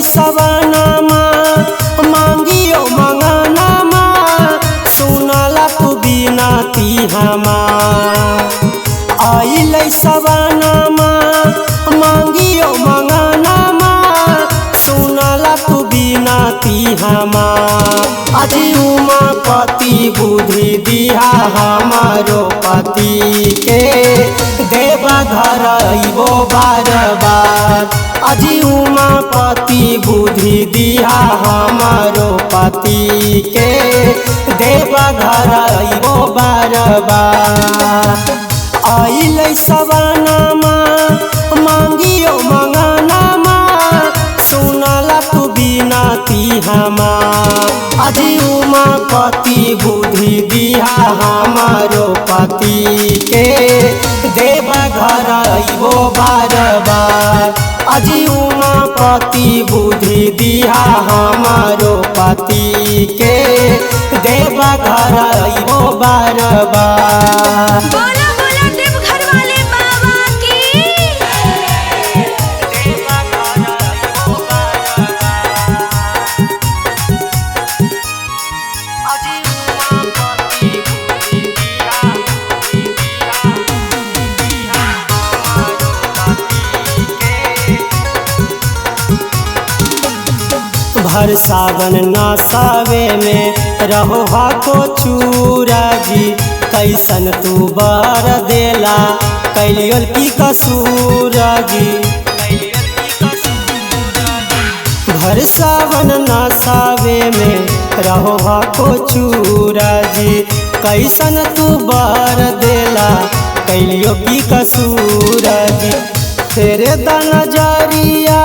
सवनमा मांगियो मंगनमा सुनला तू बिनती हमार। आइले सवनमा मांगियो मंगनमा सुनला तू बिनती हमार। अजी उमापति बुद्धि दिया हमारो पति के देवा घर अइबो बार बार। अजी उमापति बुद्धि दिया हमारो पति के देवा घर अइबो बार बार। आइले सवनमा मांगियो मंगनमा सुनला तू बिनती हमार। अजी उमापति बुद्धि दिया हमारो पति के देवा घर अइबो बार बार। अजी उमापति बुद्धि दिया हमारो पति के देवा घर अइबो बार बार। बोला बोला देवघर वाले बाबा की। भर सावन नसावे में रहो हाको चूरा जी। कैसन तू बर देला कैलियल की कसूर जी। भर सावन नसावे में रहो हाको चूरा जी। कैसन तू बर देला कैलियो की कसूर जी। तेरे नजरिया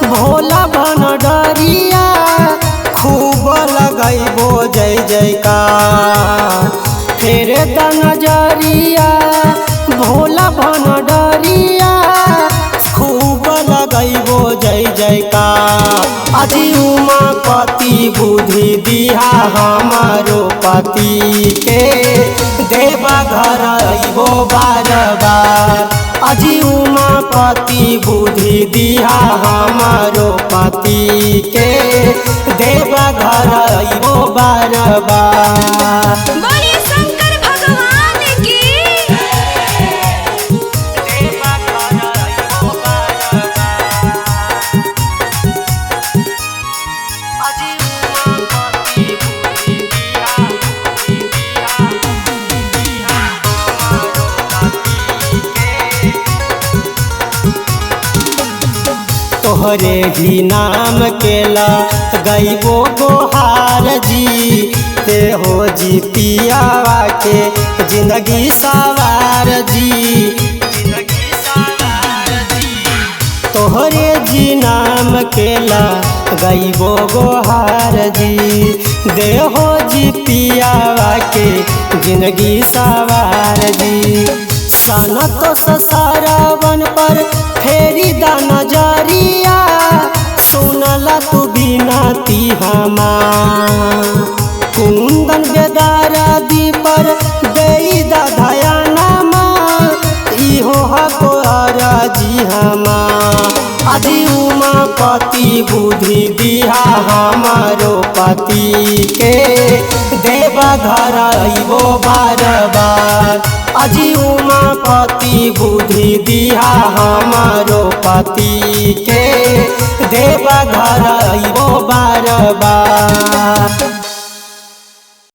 भोला भन डरिया खूब लगैबो जय जयकार। तेरे नजरिया भोला भन डरिया खूब लगैबो जय जयकार। अजी उमापति बुद्धि दिया हमारो पति के देवा घर अइबो बार बार। अजी उमापति बुद्धि दिया हमारो पति के देवा घर अइबो बार बार। बोलिए शंकर भगवान की। तोहरे ही नाम केला गईबो गोहार जी। ते हो जी पियावा के जिंदगी सवार जी। तोहरे जी नाम केला गईबो गोहार जी। देहो जी पियावा के जिंदगी सवार जी। सनतो ससारावन पर फेरी दा नजरिया सुनला तू बिनती हमार। कुंदन बेदारा दी पर देई दा धयानमा इहो हको अराजी हमार। अजी उमापति बुद्धि दिया हमारो पति के देवा घर अइबो बार बार। अजी उमापति बुद्धि दिया हमारो पति के देवा घर अइबो बार बार।